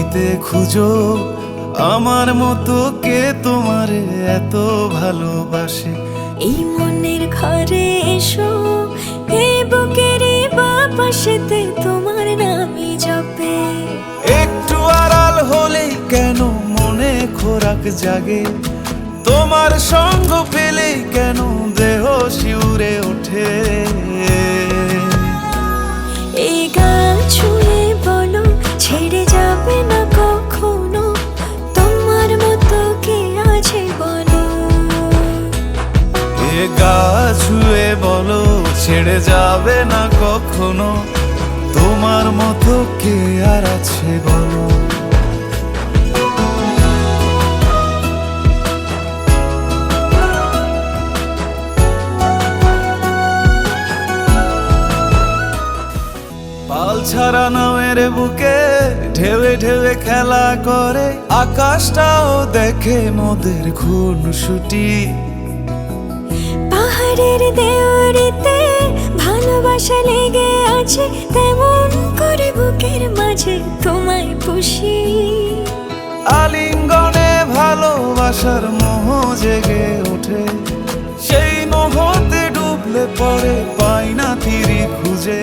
প্রকৃতিতে খুঁজো আমার মতো কে তোমারে এত ভালোবাসে। এই মনের ঘরে এসো, এই বুকের বাপাশেতে তোমার নামই জপে। একটু আড়াল হলেই কেন মনে খোরাক জাগে, তোমার সঙ্গ পেলেই কেন দেহ শিউরে ওঠে। এই গান ছুঁয়ে বলো ছেড়ে যাবে না কখনো, তোমার মতো কে আছে বলো। এ গা ছুঁয়ে বলো ছেড়ে যাবে না কখনো, তোমার মতো কে আর আছে বলো। পাল ছাড়া নামের বুকে ঢেউে ঢেউে খেলা করে, আকাশটাও দেখে মোদের খুনসুটি। পাহাড়ের দেওয়ারিতে ভালোবাসা লেগে আছে, তেমন করে বুকের মাঝে তোমায় পুষি। আলিঙ্গনে ভালোবাসার মোহ জেগে ওঠে, সেই মোহতে ডুবলে পরে পাই না তীরে খুঁজে।